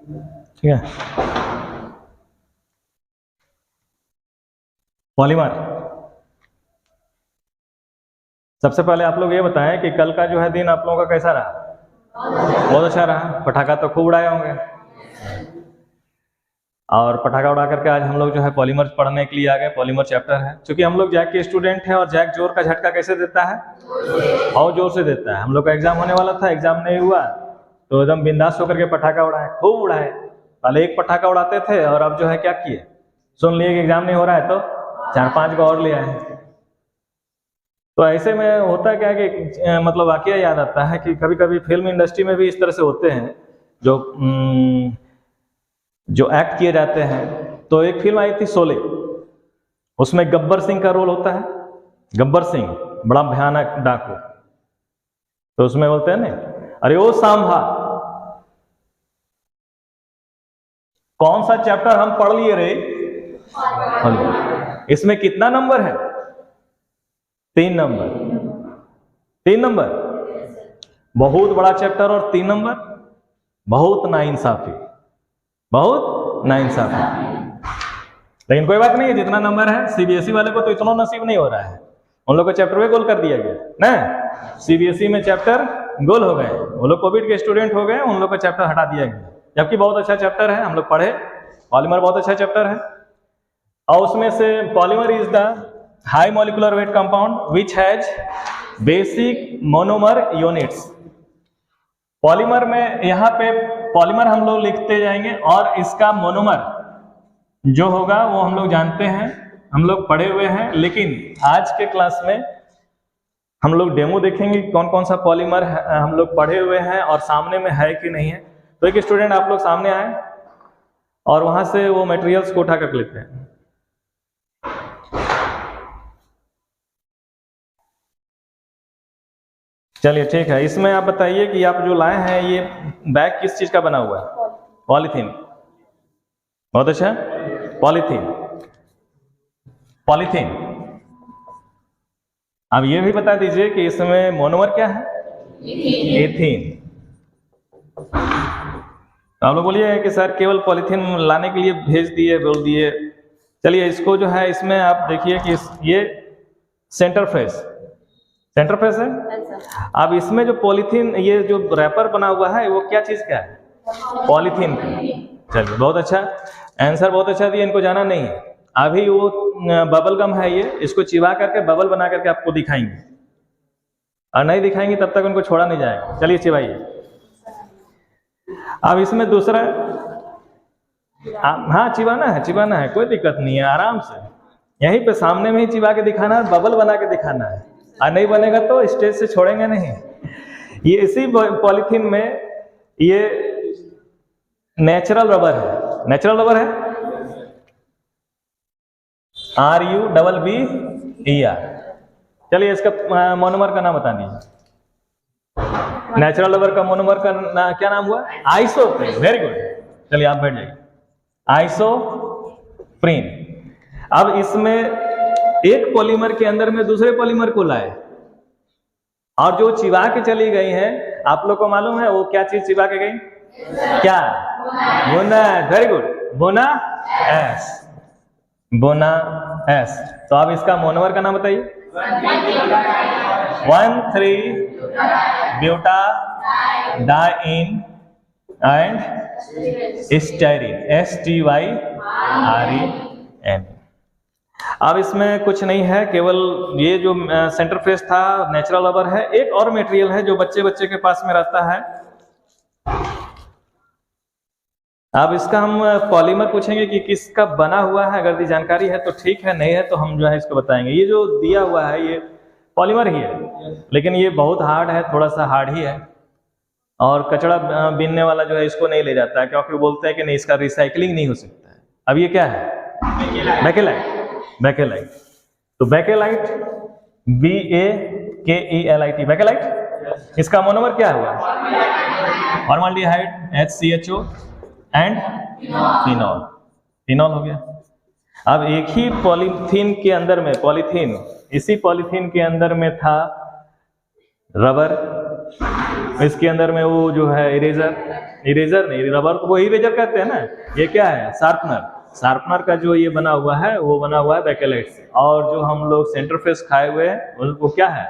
ठीक है। पॉलीमर, सबसे पहले आप लोग ये बताएं कि कल का जो है दिन आप लोगों का कैसा रहा? बहुत अच्छा रहा। पटाखा तो खूब उड़ाए होंगे, और पटाखा उड़ा करके आज हम लोग जो है पॉलीमर पढ़ने के लिए आ गए। पॉलीमर चैप्टर है, क्योंकि हम लोग जैक के स्टूडेंट हैं और जैक जोर का झटका कैसे देता है? बहुत जोर से देता है। हम लोग का एग्जाम होने वाला था, एग्जाम नहीं हुआ तो एकदम बिंदास होकर के पटाखा उड़ाए, खूब उड़ाए। पहले एक पटाखा उड़ाते थे और अब जो है क्या किए, सुन लिए कि एग्जाम नहीं हो रहा है तो 4-5 को और ले आए। तो ऐसे में होता क्या है कि मतलब वाकया याद आता है कि कभी कभी फिल्म इंडस्ट्री में भी इस तरह से होते हैं जो एक्ट किए जाते हैं। तो एक फिल्म आई थी शोले, उसमें गब्बर सिंह का रोल होता है। गब्बर सिंह बड़ा भयानक डाकू। तो उसमें बोलते हैं ना, अरे ओ सांभा, कौन सा चैप्टर हम पढ़ लिए रे? इसमें कितना नंबर है? 3 नंबर। 3 नंबर, बहुत बड़ा चैप्टर और 3 नंबर, बहुत नाइंसाफी, बहुत नाइंसाफी। लेकिन कोई बात नहीं है, जितना नंबर है सीबीएसई वाले को तो इतना नसीब नहीं हो रहा है। उन लोग को चैप्टर में गोल कर दिया गया ना, सीबीएसई में चैप्टर गोल हो गए। वो लोग कोविड के स्टूडेंट हो गए, उन लोग का चैप्टर हटा दिया गया, जबकि बहुत अच्छा चैप्टर है। हम लोग पढ़े, पॉलीमर बहुत अच्छा चैप्टर है। और उसमें से polymer is the high molecular weight compound which has basic monomer units. Polymer में यहाँ पे पॉलीमर हम लोग लिखते जाएंगे और इसका मोनोमर जो होगा वो हम लोग जानते हैं, हम लोग पढ़े हुए हैं। लेकिन आज के क्लास में हम लोग डेमो देखेंगे कौन कौन सा पॉलीमर हम लोग पढ़े हुए हैं और सामने में है कि नहीं है। तो एक स्टूडेंट आप लोग सामने आए और वहां से वो मटेरियल्स को उठा कर लेते हैं। चलिए ठीक है। इसमें आप बताइए कि आप जो लाए हैं ये बैग किस चीज का बना हुआ है? पॉलीथीन। बहुत अच्छा, पॉलीथीन। पॉलीथीन। अब ये भी बता दीजिए कि इसमें मोनोमर क्या है? एथीन। तो आप लोग बोलिए कि सर केवल पॉलीथीन लाने के लिए भेज दिए, बोल दिए। चलिए इसको जो है, इसमें आप देखिए कि ये सेंटर फेस, सेंटर फेस है। अब इसमें जो पॉलीथीन, ये जो रैपर बना हुआ है वो क्या चीज का है? पॉलीथीन का। चलिए बहुत अच्छा आंसर, बहुत अच्छा दिया। इनको जाना नहीं है। अभी वो बबल गम है ये, इसको चिबा करके बबल बना करके आपको दिखाएंगे, और नहीं दिखाएंगे तब तक उनको छोड़ा नहीं जाएगा। चलिए चिबाइए। अब इसमें दूसरा, हाँ चिबाना है, चिबाना है, कोई दिक्कत नहीं है, आराम से यहीं पे सामने में ही चिबा के दिखाना है, बबल बना के दिखाना है। और नहीं बनेगा तो स्टेज से छोड़ेंगे नहीं। ये इसी पॉलीथीन में ये नेचुरल रबर है, नेचुरल रबर है, RUBBER। चलिए इसका मोनोमर का नाम बता दीजिए। नेचुरल रबर का मोनोमर का क्या नाम हुआ? आइसोप्रीन। Very good. चलिए आप बैठ जाइए। आइसोप्रीन। अब इसमें एक पॉलीमर के अंदर में दूसरे पॉलीमर को लाए और जो चिबा के चली गई है, आप लोग को मालूम है वो क्या चीज चिबा के गई? क्या? बोना। वेरी गुड, बोना एस, बोना एस। तो अब इसका मोनोमर का नाम बताइए। 1,3-ब्यूटाडाइन एंड स्टाइरिन, STYREN। अब इसमें कुछ नहीं है, केवल ये जो सेंटर फेस था नेचुरल रबर है। एक और मटेरियल है जो बच्चे के पास में रहता है। अब इसका हम पॉलीमर पूछेंगे कि किसका बना हुआ है। अगर ये जानकारी है तो ठीक है, नहीं है तो हम जो है इसको बताएंगे। ये जो दिया हुआ है ये पॉलीमर ही है, लेकिन ये बहुत हार्ड है, थोड़ा सा हार्ड ही है। और कचरा बीनने वाला जो है इसको नहीं ले जाता है, क्योंकि बोलते हैं कि नहीं इसका रिसाइकलिंग नहीं हो सकता है। अब ये क्या है? बेकेलाइट। बेकेलाइट। तो बेकेलाइट, BAKELIT, बेकेलाइट। इसका मोनोमर क्या हुआ? Formaldehyde, HCHO and phenol. Phenol हो गया। अब एक ही पॉलीथीन के अंदर में, पॉलीथीन, इसी पॉलीथीन के अंदर में था रबर, इसके अंदर में वो जो है इरेजर नहीं, रबर को वो इरेजर कहते हैं ना, ये क्या है शार्पनर का जो ये बना हुआ है वो बना हुआ है बैकेलाइट से। और जो हम लोग सेंटरफेस खाए हुए हैं उनको क्या है,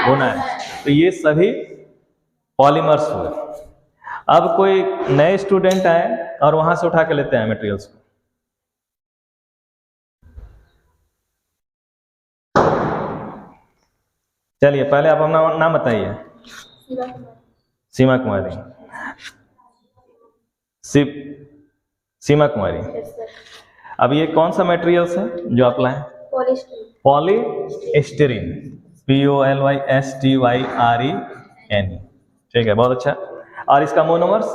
होना है। तो ये सभी पॉलीमर्स हुए। अब कोई नए स्टूडेंट आए और वहां से उठा के लेते हैं मटेरियल्स को। चलिए पहले आप अपना नाम बताइए। सीमा कुमारी। सीमा कुमारी, अब ये कौन सा मटेरियल्स है जो आप लाए? Polystyrene, POLYSTYREN। ठीक है, बहुत अच्छा। और इसका मोनोमर्स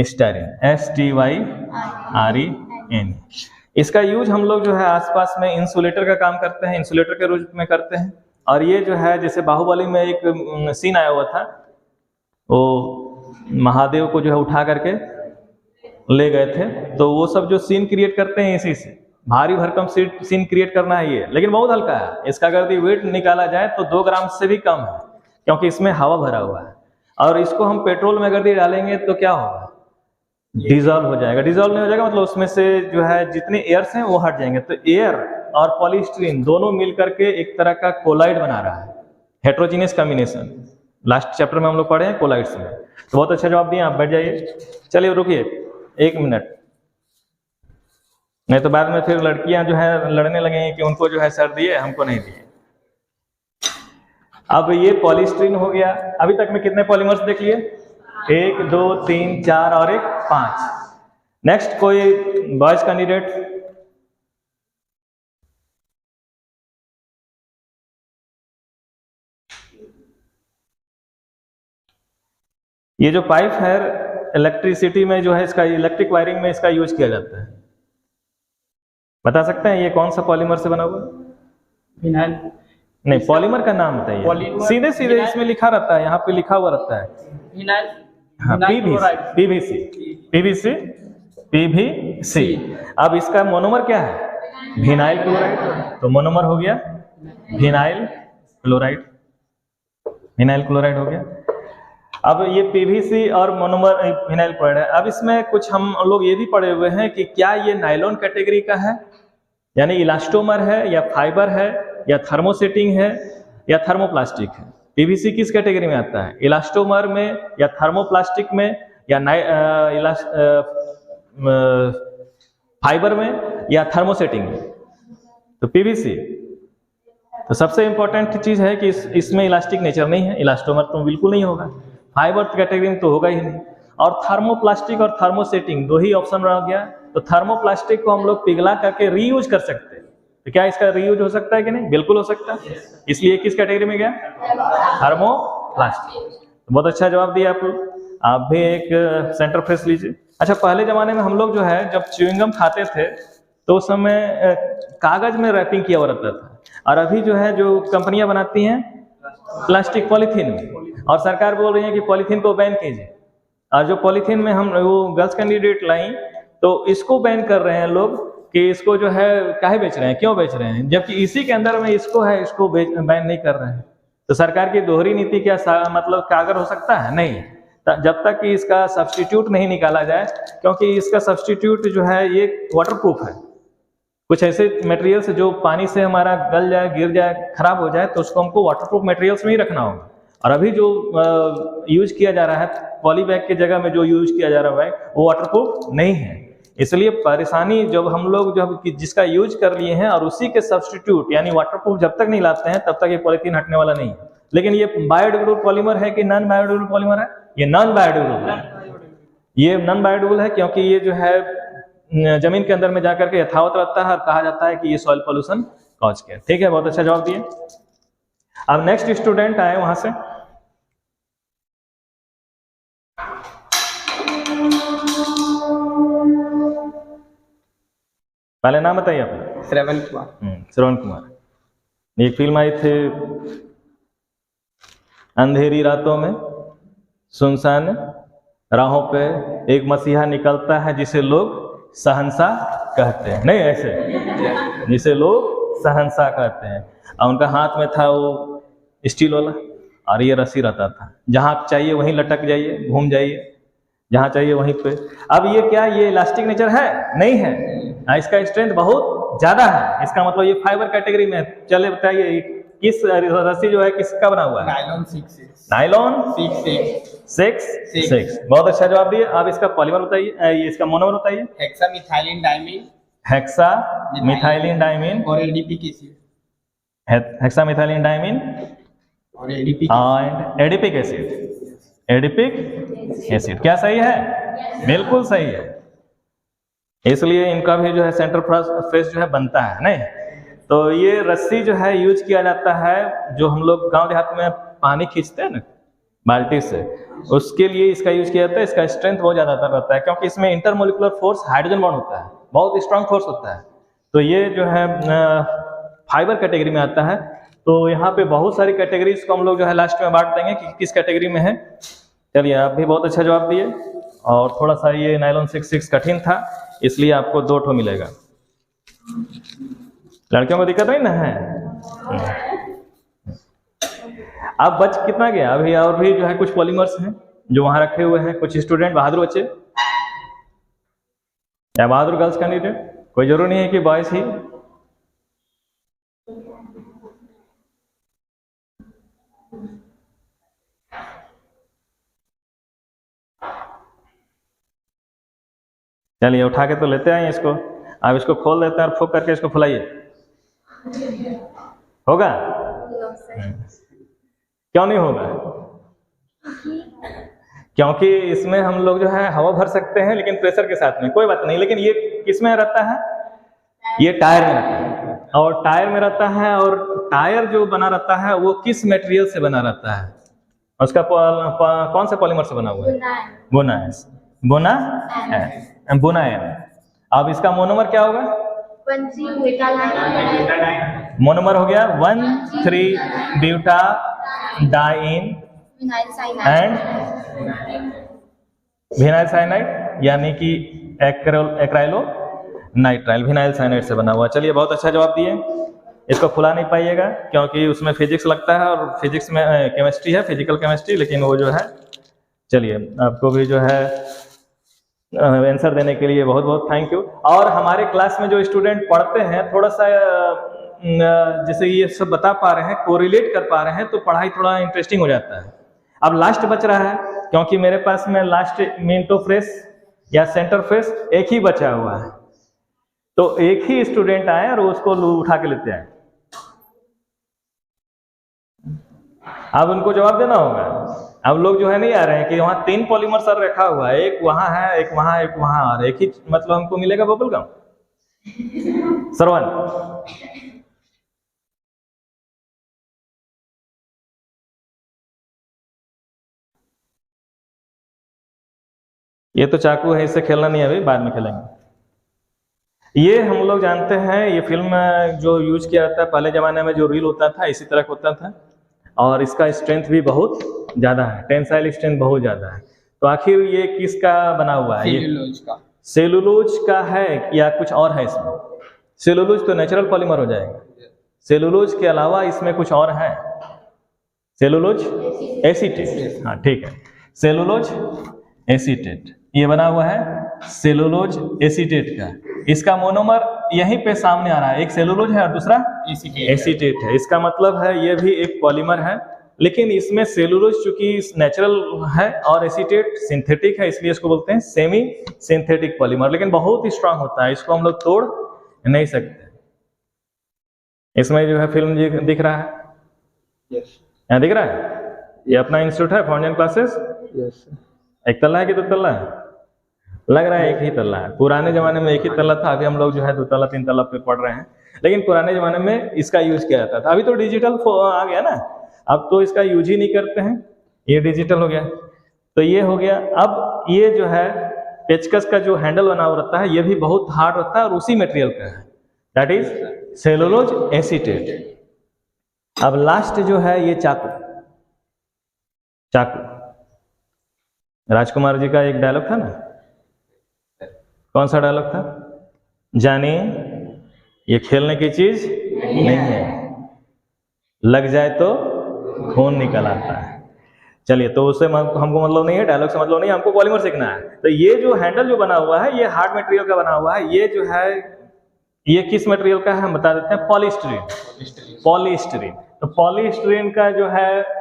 स्टाइरिन, STYREN। इसका यूज हम लोग जो है आसपास में इंसुलेटर का काम करते हैं, इंसुलेटर के रूप में करते हैं। और ये जो है जैसे बाहुबली में एक सीन आया हुआ था, वो महादेव को जो है उठा करके ले गए थे, तो वो सब जो सीन क्रिएट करते हैं इसी से, भारी भरकम सीन क्रिएट करना है ये, लेकिन बहुत हल्का है। इसका अगर वेट निकाला जाए तो 2 ग्राम से भी कम है, क्योंकि इसमें हवा भरा हुआ है। और इसको हम पेट्रोल में अगर डालेंगे तो क्या होगा, डिजॉल्व हो जाएगा। डिजॉल्व नहीं हो जाएगा मतलब उसमें से जो है जितने एयर्स हैं वो हट जाएंगे। तो एयर और पॉलीस्टीरीन दोनों मिल करके एक तरह का कोलाइड बना रहा है, हेट्रोजीनियस कॉम्बिनेशन। लास्ट चैप्टर में हम लोग पढ़े हैं कोलाइड्स में। तो बहुत अच्छा जवाब दिए, आप बैठ जाइए। चलिए रुकिए 1 मिनट, नहीं तो बाद में फिर लड़कियां जो है लड़ने लगेंगी कि उनको जो है सर दिए, हमको नहीं दिए। अब ये पॉलीस्टीरीन हो गया। अभी तक में कितने पॉलीमर्स देख लिए? 1 2 3 4 और 1 5। नेक्स्ट कोई बॉयज कैंडिडेट? ये जो पाइप है इलेक्ट्रिसिटी में जो है, इसका इलेक्ट्रिक वायरिंग में इसका यूज किया जाता है। बता सकते हैं ये कौन सा पॉलीमर से बना हुआ? फिनाइल नहीं, पॉलीमर का नाम बताइए। सीधे सीधे इसमें लिखा रहता है, यहाँ पे लिखा हुआ रहता है। फिनाइल, हाँ, PVC। अब इसका मोनोमर क्या है? Vinyl chloride. तो मोनोमर हो गया विनाइल क्लोराइड हो गया। अब ये PVC और मोनोमर विनाइल क्लोराइड है। अब इसमें कुछ हम लोग ये भी पढ़े हुए हैं कि क्या ये नायलॉन कैटेगरी का है, यानी इलास्टोमर है या फाइबर है या थर्मोसेटिंग है या थर्मोप्लास्टिक है। PVC किस कैटेगरी में आता है? इलास्टोमर में या थर्मोप्लास्टिक में या फाइबर में या थर्मोसेटिंग में? तो PVC। तो सबसे इंपॉर्टेंट चीज है कि इसमें इलास्टिक नेचर नहीं है, इलास्टोमर तो बिल्कुल नहीं होगा, फाइबर कैटेगरी में तो होगा ही नहीं। और थर्मोप्लास्टिक और थर्मोसेटिंग 2 ही ऑप्शन रह गया। तो थर्मोप्लास्टिक को हम लोग पिघला करके रीयूज कर सकते हैं। तो क्या इसका रीयूज हो सकता है कि नहीं? बिल्कुल हो सकता है। इसलिए किस कैटेगरी में गया? थर्मोप्लास्टिक। तो बहुत अच्छा जवाब दिया आप लोग। आप भी एक सेंटर फ्रेश लीजिए। अच्छा, पहले जमाने में हम लोग जो है जब च्युइंगम खाते थे तो उस समय कागज में रैपिंग किया हुआ रहता था, और अभी जो है जो कंपनियां बनाती हैं प्लास्टिक पॉलीथीन में, और सरकार बोल रही है कि पॉलीथीन को बैन कीजिए। और जो पॉलीथीन में हम वो गर्ल्स कैंडिडेट लाई तो इसको बैन कर रहे हैं लोग कि इसको जो है काहे बेच रहे हैं, क्यों बेच रहे हैं, जबकि इसी के अंदर में इसको है, इसको बैन नहीं कर रहे हैं। तो सरकार की दोहरी नीति क्या मतलब कारगर हो सकता है? नहीं, जब तक कि इसका सब्स्टिट्यूट नहीं निकाला जाए, क्योंकि इसका सब्स्टिट्यूट जो है ये वाटरप्रूफ है। कुछ ऐसे मटेरियल्स जो पानी से हमारा गल जाए, गिर जाए, खराब हो जाए, तो उसको हमको वाटरप्रूफ मटेरियल्स में ही रखना होगा। और अभी जो यूज किया जा रहा है पॉली बैग की जगह में जो यूज किया जा रहा है वो वाटरप्रूफ नहीं है। इसलिए परेशानी जब हम लोग जब जिसका यूज कर लिए हैं और उसी के सब्स्टिट्यूट यानी वाटरप्रूफ जब तक नहीं लाते हैं तब तक ये पॉलीथीन हटने वाला नहीं है। लेकिन ये बायोडिग्रेडेबल पॉलीमर है कि नॉन बायोडिग्रेडेबल पॉलीमर है? ये नॉन बायोडिग्रेडेबल है। ये नॉन बायोडिग्रेडेबल है क्योंकि ये जो है जमीन के अंदर में जाकर के यथावत रहता है और कहा जाता है कि ये सॉइल पॉल्यूशन कॉज किया। ठीक है, बहुत अच्छा जवाब दिए। अब नेक्स्ट स्टूडेंट आए वहां से। पहले नाम बताइए अपना। श्रवण कुमार। श्रवण कुमार। एक फिल्म आई थी अंधेरी रातों में सुनसान राहों पे एक मसीहा निकलता है जिसे लोग शहंशाह कहते हैं, नहीं ऐसे जिसे लोग शहंशाह कहते हैं। और उनका हाथ में था वो स्टील वाला, और ये रस्सी रहता था, जहाँ चाहिए वहीं लटक जाइए, घूम जाइए, जहाँ चाहिए वहीं पे। अब ये क्या, ये इलास्टिक नेचर है? नहीं है। इसका स्ट्रेंथ बहुत ज्यादा है, इसका मतलब ये फाइबर कैटेगरी में है। चले बताइए किस रस्सी जो है किसका बना हुआ है? Nylon 6 nylon 6 6। बहुत अच्छा जवाब दिए। अब इसका पॉलीमर बताइए, ये इसका मोनोमर बताइए। Hexamethylene diamine hexa methylene diamine और एडीपी एसिड हेक्सामिथाइलिन डाइमीन और ADP and adipic acid. Adipic acid क्या सही है? बिल्कुल सही है। इसलिए इनका भी जो है सेंटर फ्रेश जो है बनता है नहीं। तो ये रस्सी जो है यूज किया जाता है, जो हम लोग गांव देहात में पानी खींचते हैं ना बाल्टी से, उसके लिए इसका यूज किया जाता है। इसका स्ट्रेंथ बहुत ज्यादा रहता है क्योंकि इसमें इंटरमोलिकुलर फोर्स हाइड्रोजन बॉन्ड होता है, बहुत स्ट्रांग फोर्स होता है। तो ये जो है फाइबर कैटेगरी में आता है। तो यहाँ पे बहुत सारी कैटेगरीज को हम लोग जो है लास्ट में बांट देंगे कि किस कैटेगरी में है। चलिए, आप भी बहुत अच्छा जवाब दिए। और थोड़ा सा ये नायलॉन 6 कठिन था, इसलिए आपको 2 ठो मिलेगा। लड़कियों को दिक्कत नहीं ना है? अब बच कितना गया? अभी और भी जो है कुछ पॉलीमर्स हैं जो वहां रखे हुए हैं। कुछ स्टूडेंट बहादुर बच्चे या बहादुर गर्ल्स कैंडिडेट, कोई जरूरी नहीं है कि बॉयज ही। चलिए, उठा के तो लेते आए इसको। अब इसको खोल देते हैं और फूक करके इसको फुलाइए। होगा? क्यों नहीं होगा? क्योंकि इसमें हम लोग जो है हवा भर सकते हैं, लेकिन प्रेशर के साथ में कोई बात नहीं। लेकिन ये किस में रहता है? ये टायर में रहता है। और टायर में रहता है, और टायर जो बना रहता है वो किस मटेरियल से बना रहता है? उसका कौन से पॉलीमर से बना हुआ है? बोनायन। अब इसका मोनोमर क्या होगा? 1,3-ब्यूटाडाइन मोनोमर हो गया 1,3-ब्यूटाडाइन एंड विनाइल साइनाइड, यानी कि एक्राइलो नाइट्राइल विनाइल साइनाइड से बना हुआ। चलिए, बहुत अच्छा जवाब दिए। इसको फुला नहीं पाइएगा क्योंकि उसमें फिजिक्स लगता है, और फिजिक्स में केमिस्ट्री है, फिजिकल केमिस्ट्री, लेकिन वो जो है। चलिए, आपको भी जो है आंसर देने के लिए बहुत बहुत थैंक यू। और हमारे क्लास में जो स्टूडेंट पढ़ते हैं, थोड़ा सा जैसे ये सब बता पा रहे हैं, कोरिलेट कर पा रहे हैं, तो पढ़ाई थोड़ा इंटरेस्टिंग हो जाता है। अब लास्ट बच रहा है, क्योंकि मेरे पास में लास्ट मिंटो फ्रेश या सेंटर फ्रेश एक ही बचा हुआ है। तो एक ही स्टूडेंट आए और उसको उठा के लेते आए। अब उनको जवाब देना होगा। अब लोग जो है नहीं आ रहे हैं कि वहाँ 3 पॉलीमर सर रखा हुआ है, एक वहाँ है, एक वहाँ, एक वहाँ, और एक ही मतलब हमको मिलेगा बबल गम। सरवन, ये तो चाकू है, इससे खेलना नहीं है, अभी बाद में खेलेंगे। ये हम लोग जानते हैं, ये फिल्म जो यूज किया जाता है पहले जमाने में, जो रील होता था इसी तरह होता था, और इसका स्ट्रेंथ भी बहुत ज्यादा है, टेंसाइल स्ट्रेंथ बहुत ज्यादा है। तो आखिर ये किसका बना हुआ है? सेलुलोज का। सेलुलोज का है या कुछ और है इसमें? सेलुलोज तो नेचुरल पॉलीमर हो जाएगा। सेलुलोज के अलावा इसमें कुछ और है? Cellulose acetate. हाँ, ठीक है, सेलुलोज एसीटेट ये बना हुआ है सेलुलोज एसीटेट का। इसका मोनोमर यहीं पे सामने आ रहा है, एक सेलुलोज है और दूसरा एसीटेट है। इसका मतलब है ये भी एक पॉलीमर है, लेकिन इसमें सेलुलोज चूंकि नेचुरल है और एसीटेट सिंथेटिक है, इसलिए इसको बोलते हैं सेमी सिंथेटिक पॉलीमर। लेकिन बहुत ही स्ट्रांग होता है, इसको हम लोग तोड़ नहीं सकते। इसमें जो है फिल्म दिख रहा है, यहाँ दिख रहा है, ये अपना इंस्टीट्यूट है फाउंडेशन क्लासेस। एक तल्ला है कि 2 तल्ला है? लग रहा है एक ही तल्ला है। पुराने जमाने में एक ही तल्ला था, अभी हम लोग जो है 2 तल्ला 3 तल्ला पे पढ़ रहे हैं। लेकिन पुराने जमाने में इसका यूज किया जाता था। अभी तो डिजिटल आ गया ना, अब तो इसका यूज ही नहीं करते हैं, ये डिजिटल हो गया। तो ये हो गया। अब ये जो है पेचकस का जो हैंडल बना हुआ रहता है, ये भी बहुत हार्ड रहता है और उसी मटेरियल का है, दैट इज सेलुलोज एसीटेट। अब लास्ट जो है ये चाकू। राजकुमार जी का एक डायलॉग था ना, कौन सा डायलॉग था? जानिए ये खेलने की चीज नहीं है, लग जाए तो खून निकल आता है। चलिए, तो उससे हमको मतलब नहीं है, डायलॉग से मतलब नहीं है, हमको पॉलीमर सीखना है। तो ये जो हैंडल जो बना हुआ है, ये हार्ड मटेरियल का बना हुआ है। ये जो है, ये किस मटेरियल का है हम बता देते हैं, पॉलीस्टीरीन। पॉलीस्टीरीन, तो पॉलीस्टीरीन का जो है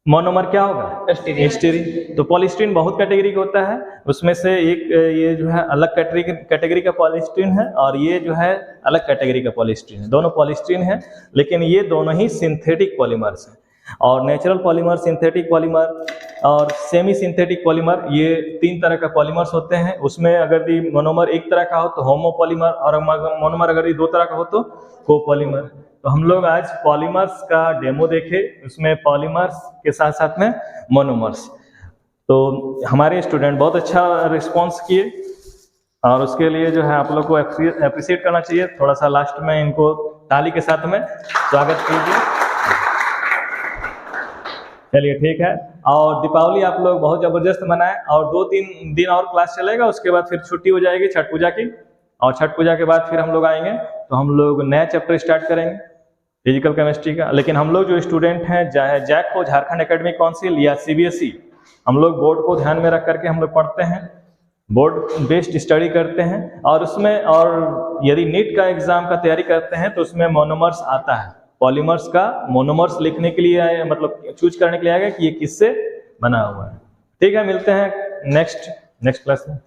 मोनोमर क्या होगा, स्टीरीन। तो पॉलीस्टीरीन बहुत कैटेगरी का होता है, उसमें से एक ये जो है अलग कैटेगरी का पॉलीस्टीरीन है, और ये जो है अलग कैटेगरी का पॉलीस्टीरीन है। दोनों पॉलीस्टीरीन है, लेकिन ये दोनों ही सिंथेटिक पॉलीमर्स हैं। और नेचुरल पॉलीमर, सिंथेटिक पॉलीमर और सेमी सिंथेटिक पॉलीमर, ये 3 तरह का पॉलीमर्स होते हैं। उसमें अगर भी मोनोमर एक तरह का हो तो होमोपॉलीमर, और मोनोमर अगर ये 2 तरह का हो तो कोपॉलीमर। तो हम लोग आज पॉलीमर्स का डेमो देखे, उसमें पॉलीमर्स के साथ साथ में मोनोमर्स। तो हमारे स्टूडेंट बहुत अच्छा रिस्पॉन्स किए, और उसके लिए जो है आप लोग को अप्रिशिएट करना चाहिए। थोड़ा सा लास्ट में इनको ताली के साथ में स्वागत कीजिए। चलिए ठीक है, और दीपावली आप लोग बहुत ज़बरदस्त मनाएं, और 2-3 दिन और क्लास चलेगा, उसके बाद फिर छुट्टी हो जाएगी छठ पूजा की, और छठ पूजा के बाद फिर हम लोग आएंगे तो हम लोग नया चैप्टर स्टार्ट करेंगे फिजिकल केमिस्ट्री का। लेकिन हम लोग जो स्टूडेंट हैं, चाहे जैक हो, झारखंड एकेडमिक काउंसिल या CBSE, हम लोग बोर्ड को ध्यान में रख करके हम लोग पढ़ते हैं, बोर्ड बेस्ड स्टडी करते हैं। और उसमें, और यदि नीट का एग्जाम का तैयारी करते हैं तो उसमें मोनोमर्स आता है। पॉलीमर्स का मोनोमर्स लिखने के लिए, मतलब चूज करने के लिए आएगा कि ये किससे बना हुआ है। ठीक है, मिलते हैं नेक्स्ट क्लास में।